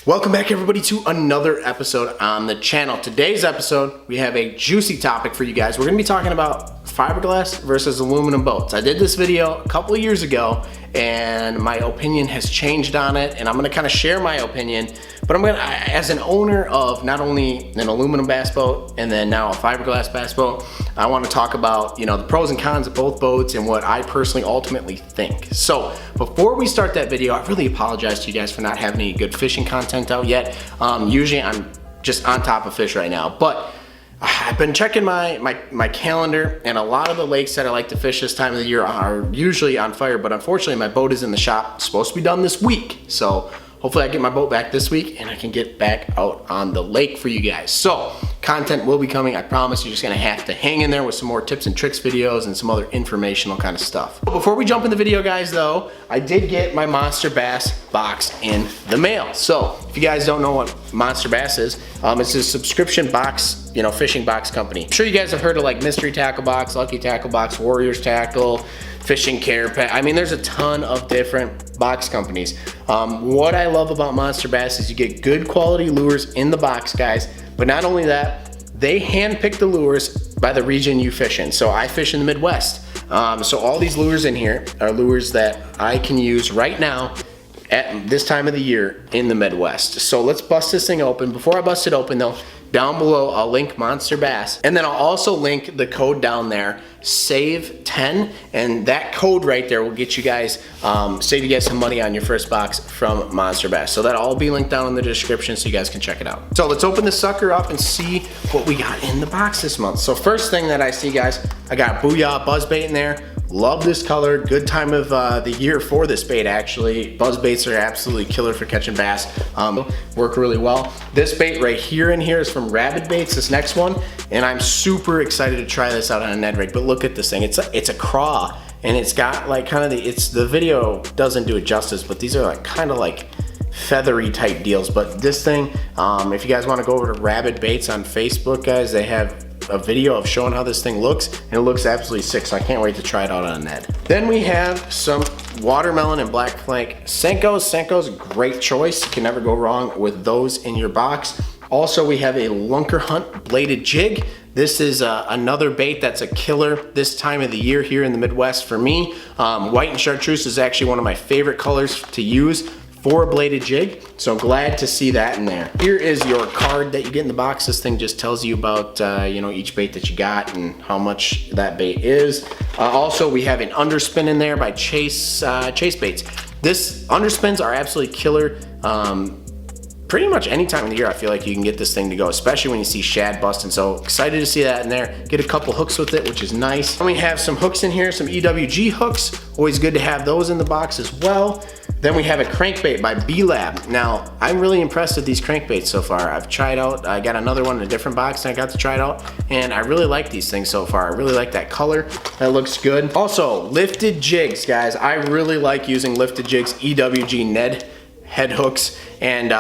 Welcome back everybody to another episode on the channel. Today's episode, we have a juicy topic for you guys. We're gonna be talking about fiberglass versus aluminum boats. I did this video a couple of years ago and my opinion has changed on it, and I'm gonna kind of share my opinion, but I'm gonna, as an owner of not only an aluminum bass boat and then now a fiberglass bass boat, I wanna talk about, you know, the pros and cons of both boats and what I personally ultimately think. So before we start that video, I really apologize to you guys for not having any good fishing content out yet. Usually I'm just on top of fish right now, but I've been checking my calendar, and a lot of the lakes that I like to fish this time of the year are usually on fire, but unfortunately my boat is in the shop. It's supposed to be done this week. So hopefully I get my boat back this week and I can get back out on the lake for you guys. So content will be coming, I promise. You're just gonna have to hang in there with some more tips and tricks videos and some other informational kind of stuff. Before we jump in the video, guys, though, I did get my Monster Bass box in the mail. So if you guys don't know what Monster Bass is, it's a subscription box, you know, fishing box company. I'm sure you guys have heard of like Mystery Tackle Box, Lucky Tackle Box, Warriors Tackle, Fishing Care Pet. I mean, there's a ton of different box companies. What I love about Monster Bass is you get good quality lures in the box, guys. But not only that, they handpick the lures by the region you fish in. So I fish in the Midwest. So all these lures in here are lures that I can use right now at this time of the year in the Midwest. So let's bust this thing open. Before I bust it open though, down below I'll link Monster Bass, and then I'll also link the code down there, SAVE10, and that code right there will get you guys, save you guys some money on your first box from Monster Bass. So that'll all be linked down in the description so you guys can check it out. So let's open this sucker up and see what we got in the box this month. So first thing that I see, guys, I got Booyah Buzzbait in there. Love this color, good time of the year for this bait actually. Buzz baits are absolutely killer for catching bass, work really well. This bait right here in here is from Rabid Baits, this next one, and I'm super excited to try this out on a Ned rig. But look at this thing, it's a craw, and it's got like kind of the video doesn't do it justice, but these are like kind of like feathery type deals. But this thing, if you guys want to go over to Rabid Baits on Facebook, guys, they have a video of showing how this thing looks, and it looks absolutely sick, so I can't wait to try it out on a Ned. Then we have some watermelon and black flank Senkos. Senko's a great choice. You can never go wrong with those in your box. Also, we have a Lunker Hunt bladed jig. This is another bait that's a killer this time of the year here in the Midwest for me. White and chartreuse is actually one of my favorite colors to use for a bladed jig, so glad to see that in there. Here is your card that you get in the box. This thing just tells you about you know, each bait that you got and how much that bait is. Also, we have an underspin in there by Chase Baits. This underspins are absolutely killer. Pretty much any time of the year I feel like you can get this thing to go, especially when you see shad busting. So excited to see that in there. Get a couple hooks with it, which is nice. And we have some hooks in here, some EWG hooks. Always good to have those in the box as well. Then we have a crankbait by B-Lab. Now, I'm really impressed with these crankbaits so far. I've tried out, I got another one in a different box and I got to try it out, and I really like these things so far. I really like that color, that looks good. Also, lifted jigs, guys. I really like using lifted jigs, EWG Ned head hooks, and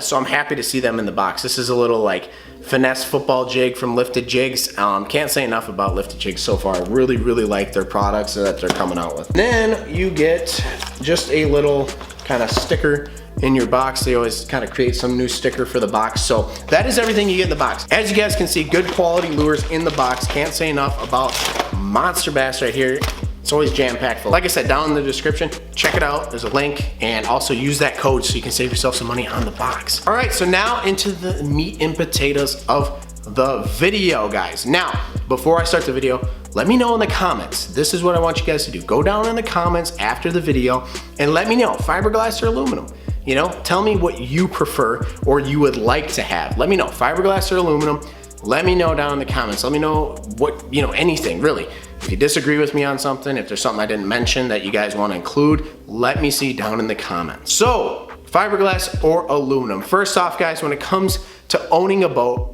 so I'm happy to see them in the box. This is a little like finesse football jig from Lifted Jigs. Can't say enough about Lifted Jigs so far. I really like their products that they're coming out with. Then you get just a little kind of sticker in your box. They always kind of create some new sticker for the box. So that is everything you get in the box. As you guys can see, good quality lures in the box. Can't say enough about Monster Bass right here. It's always jam-packed full. Like I said, down in the description, check it out. There's a link, and also use that code so you can save yourself some money on the box. All right, so now into the meat and potatoes of the video, guys. Now, before I start the video, let me know in the comments. This is what I want you guys to do. Go down in the comments after the video and let me know, fiberglass or aluminum. You know, tell me what you prefer or you would like to have. Let me know, fiberglass or aluminum. Let me know down in the comments. Let me know what, you know, anything really. If you disagree with me on something, if there's something I didn't mention that you guys want to include, let me see down in the comments. So, fiberglass or aluminum? First off, guys, when it comes to owning a boat,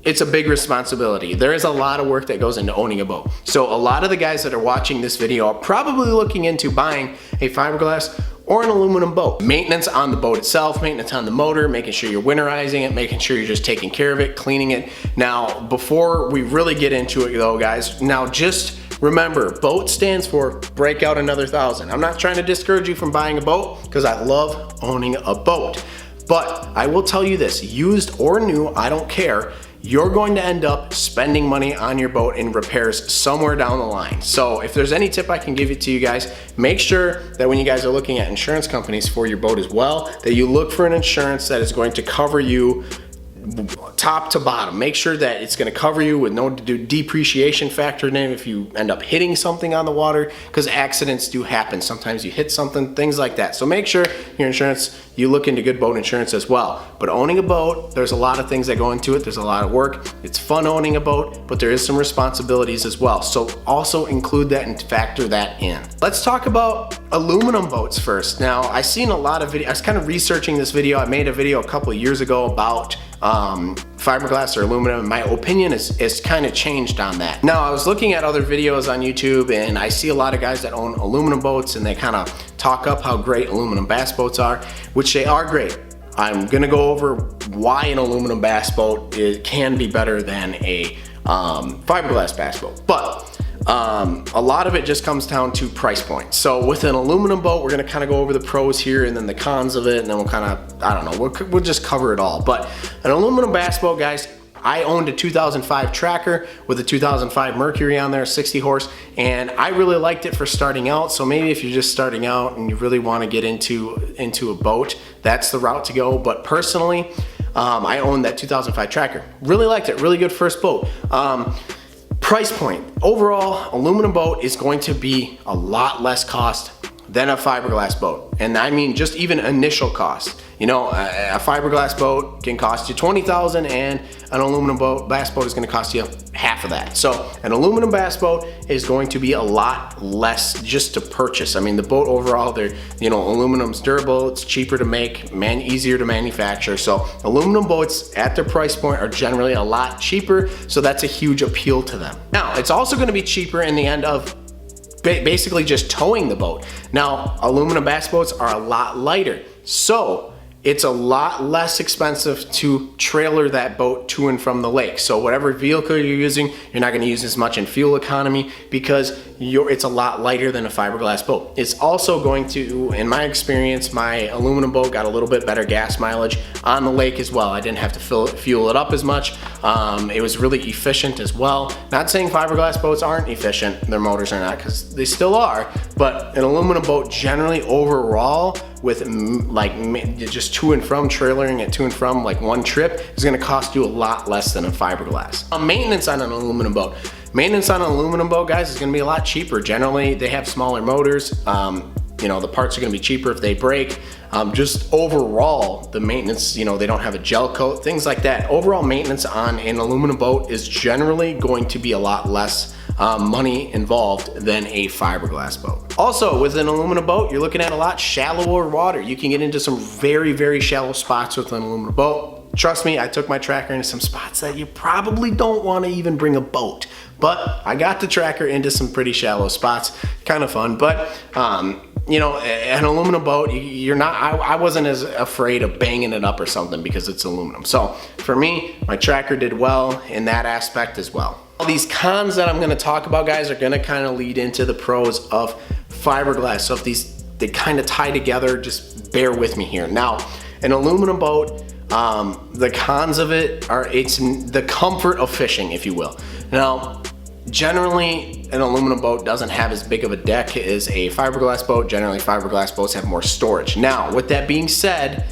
it's a big responsibility. There is a lot of work that goes into owning a boat. So a lot of the guys that are watching this video are probably looking into buying a fiberglass or an aluminum boat. Maintenance on the boat itself, maintenance on the motor, making sure you're winterizing it, making sure you're just taking care of it, cleaning it. Now, before we really get into it though, guys, now just remember, boat stands for break out another 1,000. I'm not trying to discourage you from buying a boat because I love owning a boat. But I will tell you this, used or new, I don't care, you're going to end up spending money on your boat in repairs somewhere down the line. So if there's any tip I can give it to you guys, make sure that when you guys are looking at insurance companies for your boat as well, that you look for an insurance that is going to cover you top to bottom. Make sure that it's going to cover you with no depreciation factored in if you end up hitting something on the water, because accidents do happen. Sometimes you hit something, things like that. So make sure your insurance, you look into good boat insurance as well. But owning a boat, there's a lot of things that go into it. There's a lot of work. It's fun owning a boat, but there is some responsibilities as well. So also include that and factor that in. Let's talk about aluminum boats first. Now, I've seen a lot of videos. I was kind of researching this video. I made a video a couple of years ago about fiberglass or aluminum. My opinion is kind of changed on that. Now, I was looking at other videos on YouTube, and I see a lot of guys that own aluminum boats, and they kind of talk up how great aluminum bass boats are, which they are great. I'm gonna go over why an aluminum bass boat can be better than a fiberglass bass boat. But a lot of it just comes down to price point. So with an aluminum boat, we're gonna kind of go over the pros here and then the cons of it, and then we'll kind of, I don't know, we'll just cover it all. But an aluminum bass boat, guys, I owned a 2005 Tracker with a 2005 Mercury on there, 60 horse, and I really liked it for starting out. So maybe if you're just starting out and you really want to get into a boat, that's the route to go. But personally, I owned that 2005 Tracker. Really liked it, really good first boat. Price point, overall, aluminum boat is going to be a lot less cost than a fiberglass boat. And I mean just even initial cost. You know, a fiberglass boat can cost you $20,000, and an aluminum bass boat is gonna cost you half of that. So an aluminum bass boat is going to be a lot less just to purchase. I mean, the boat overall, aluminum's durable, it's cheaper to make, easier to manufacture. So aluminum boats at their price point are generally a lot cheaper, so that's a huge appeal to them. Now, it's also gonna be cheaper in the end of basically just towing the boat. Now, aluminum bass boats are a lot lighter, so it's a lot less expensive to trailer that boat to and from the lake. So whatever vehicle you're using, you're not gonna use as much in fuel economy because it's a lot lighter than a fiberglass boat. It's also going to, in my experience, my aluminum boat got a little bit better gas mileage on the lake as well. I didn't have to fuel it up as much. It was really efficient as well. Not saying fiberglass boats aren't efficient, their motors are not, because they still are, but an aluminum boat generally overall, with just to and from, trailering it to and from, like one trip, is gonna cost you a lot less than a fiberglass. Maintenance on an aluminum boat. Maintenance on an aluminum boat, guys, is gonna be a lot cheaper. Generally, they have smaller motors. The parts are gonna be cheaper if they break. Just overall, the maintenance, they don't have a gel coat, things like that. Overall maintenance on an aluminum boat is generally going to be a lot less money involved than a fiberglass boat. Also, with an aluminum boat, you're looking at a lot shallower water. You can get into some very, very shallow spots with an aluminum boat. Trust me, I took my Tracker into some spots that you probably don't want to even bring a boat. But I got the Tracker into some pretty shallow spots, kind of fun. But an aluminum boat, I wasn't as afraid of banging it up or something because it's aluminum. So for me, my Tracker did well in that aspect as well. All these cons that I'm gonna talk about, guys, are gonna kind of lead into the pros of fiberglass. So if they kind of tie together, just bear with me here. Now, an aluminum boat, the cons of it are it's the comfort of fishing, if you will. Now, generally, an aluminum boat doesn't have as big of a deck as a fiberglass boat. Generally, fiberglass boats have more storage. Now, with that being said,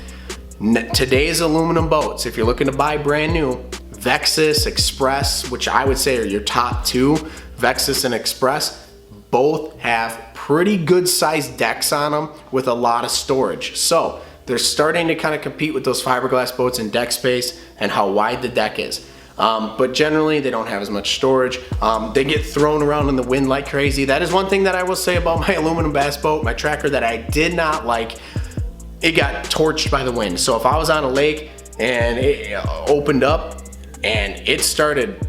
today's aluminum boats, if you're looking to buy brand new, Vexus, Express, which I would say are your top two, Vexus and Express, both have pretty good sized decks on them with a lot of storage. So they're starting to kind of compete with those fiberglass boats in deck space and how wide the deck is. But generally they don't have as much storage. They get thrown around in the wind like crazy. That is one thing that I will say about my aluminum bass boat, my Tracker, that I did not like. It got torched by the wind. So if I was on a lake and it opened up and it started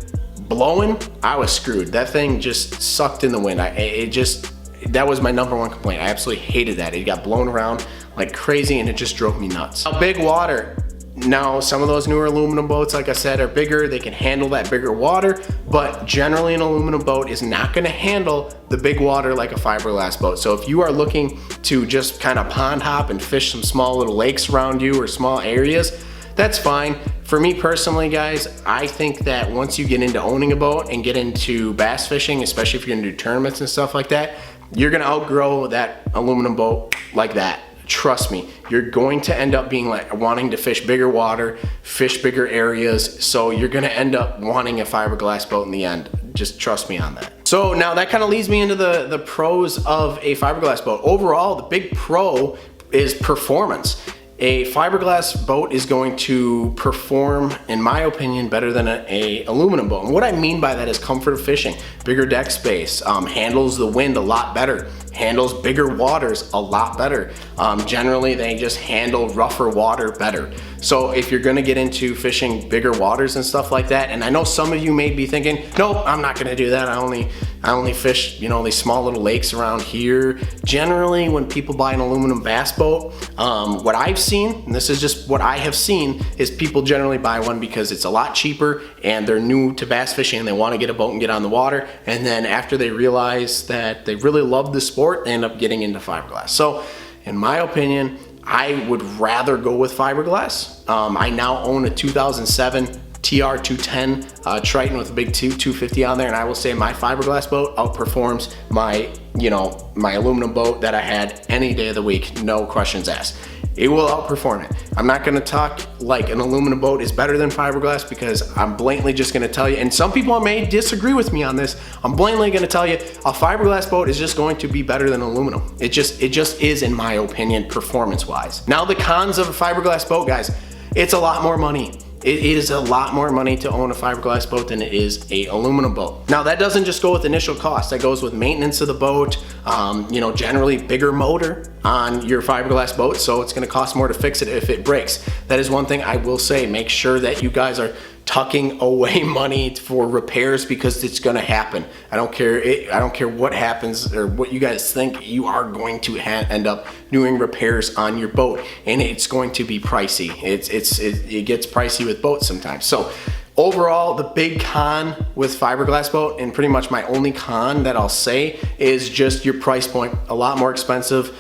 blowing, I was screwed. That thing just sucked in the wind. That was my number one complaint. I absolutely hated that. It got blown around like crazy and it just drove me nuts. Now, big water. Now, some of those newer aluminum boats, like I said, are bigger. They can handle that bigger water, but generally an aluminum boat is not gonna handle the big water like a fiberglass boat. So if you are looking to just kind of pond hop and fish some small little lakes around you or small areas, that's fine. For me personally, guys, I think that once you get into owning a boat and get into bass fishing, especially if you're gonna do tournaments and stuff like that, you're gonna outgrow that aluminum boat like that. Trust me, you're going to end up being like wanting to fish bigger water, fish bigger areas, so you're gonna end up wanting a fiberglass boat in the end. Just trust me on that. So now that kind of leads me into the pros of a fiberglass boat. Overall, the big pro is performance. A fiberglass boat is going to perform, in my opinion, better than a aluminum boat. And what I mean by that is comfort of fishing, bigger deck space, handles the wind a lot better, handles bigger waters a lot better. Generally, they just handle rougher water better. So if you're gonna get into fishing bigger waters and stuff like that, and I know some of you may be thinking, nope, I'm not gonna do that. I only fish, you know, these small little lakes around here. Generally, when people buy an aluminum bass boat, what I've seen, and this is just what I have seen, is people generally buy one because it's a lot cheaper and they're new to bass fishing and they wanna get a boat and get on the water. And then after they realize that they really love the sport, they end up getting into fiberglass. So in my opinion, I would rather go with fiberglass. I now own a 2007 TR210 Triton with a big 250 on there, and I will say my fiberglass boat outperforms my aluminum boat that I had any day of the week, no questions asked. It will outperform it. I'm not gonna talk like an aluminum boat is better than fiberglass because I'm blatantly just gonna tell you, and some people may disagree with me on this, I'm blatantly gonna tell you a fiberglass boat is just going to be better than aluminum. It just is, in my opinion, performance-wise. Now the cons of a fiberglass boat, guys, it's a lot more money. It is a lot more money to own a fiberglass boat than it is a aluminum boat. Now that doesn't just go with initial cost, that goes with maintenance of the boat, generally bigger motor on your fiberglass boat, so it's gonna cost more to fix it if it breaks. That is one thing I will say, make sure that you guys are tucking away money for repairs because it's gonna happen. I don't care what happens or what you guys think, you are going to end up doing repairs on your boat, and it's going to be pricey. It gets pricey with boats sometimes. So overall, the big con with fiberglass boat, and pretty much my only con that I'll say, is just your price point. A lot more expensive,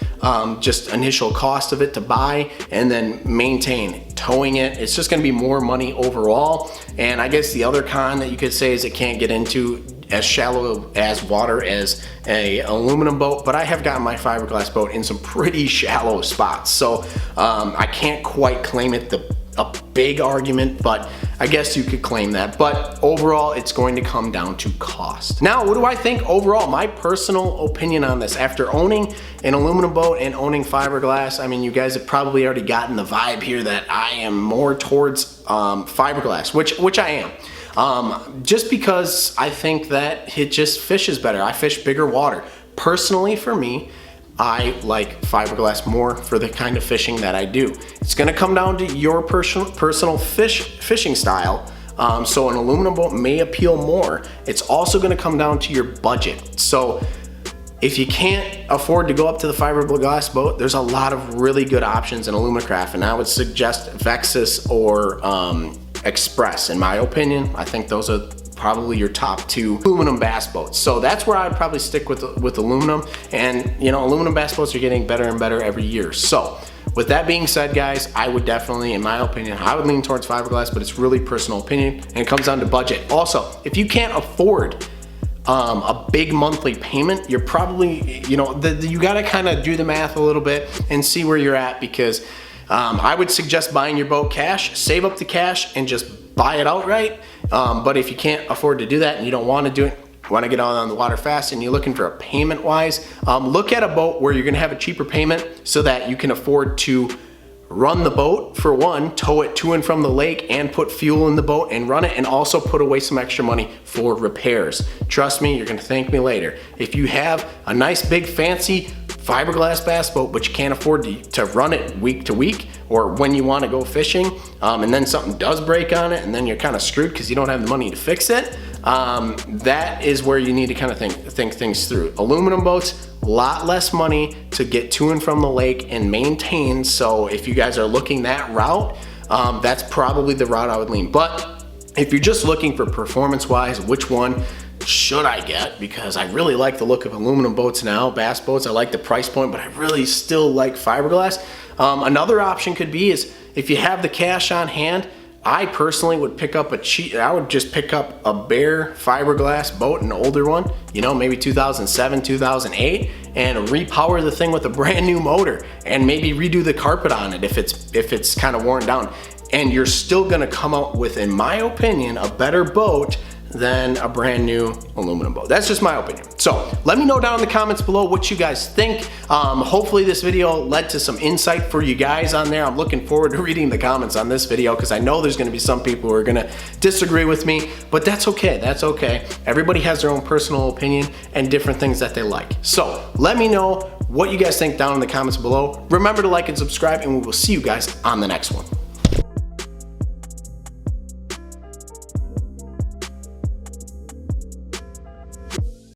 just initial cost of it to buy and then maintain. Towing it, it's just gonna be more money overall. And I guess the other con that you could say is it can't get into as shallow as water as a aluminum boat, but I have gotten my fiberglass boat in some pretty shallow spots. So I can't quite claim it a big argument, but I guess you could claim that. But overall, it's going to come down to cost. Now, what do I think overall? My personal opinion on this, after owning an aluminum boat and owning fiberglass, I mean, you guys have probably already gotten the vibe here that I am more towards fiberglass, which I am. Just because I think that it just fishes better. I fish bigger water. Personally, for me, I like fiberglass more for the kind of fishing that I do. It's gonna come down to your personal fishing style. So an aluminum boat may appeal more. It's also gonna come down to your budget. So if you can't afford to go up to the fiberglass boat, there's a lot of really good options in Alumacraft, and I would suggest Vexus or Express. In my opinion, I think those are probably your top two aluminum bass boats. So that's where I'd probably stick with aluminum. And aluminum bass boats are getting better and better every year. So with that being said, guys, I would definitely, in my opinion, I would lean towards fiberglass, but it's really personal opinion and it comes down to budget. Also, if you can't afford a big monthly payment, you're probably, you gotta kind of do the math a little bit and see where you're at, because I would suggest buying your boat cash, save up the cash and just buy it outright. But if you can't afford to do that and you don't want to do it, want to get out on the water fast and you're looking for a payment wise, look at a boat where you're going to have a cheaper payment so that you can afford to run the boat, for one, tow it to and from the lake and put fuel in the boat and run it, and also put away some extra money for repairs. Trust me, you're going to thank me later. If you have a nice big fancy fiberglass bass boat, but you can't afford to run it week to week or when you want to go fishing, and then something does break on it and then you're kind of screwed because you don't have the money to fix it, that is where you need to kind of think things through. Aluminum boats, a lot less money to get to and from the lake and maintain. So if you guys are looking that route, that's probably the route I would lean. But if you're just looking for performance-wise, which one should I get? Because I really like the look of aluminum boats now, bass boats. I like the price point, but I really still like fiberglass. Another option could be is if you have the cash on hand, I personally would pick up I would just pick up a bare fiberglass boat, an older one, you know, maybe 2007, 2008, and repower the thing with a brand new motor and maybe redo the carpet on it if it's kind of worn down. And you're still gonna come out with, in my opinion, a better boat than a brand new aluminum boat. That's just my opinion. So let me know down in the comments below what you guys think. Hopefully this video led to some insight for you guys on there. I'm looking forward to reading the comments on this video because I know there's gonna be some people who are gonna disagree with me, but that's okay, that's okay. Everybody has their own personal opinion and different things that they like. So let me know what you guys think down in the comments below. Remember to like and subscribe, and we will see you guys on the next one.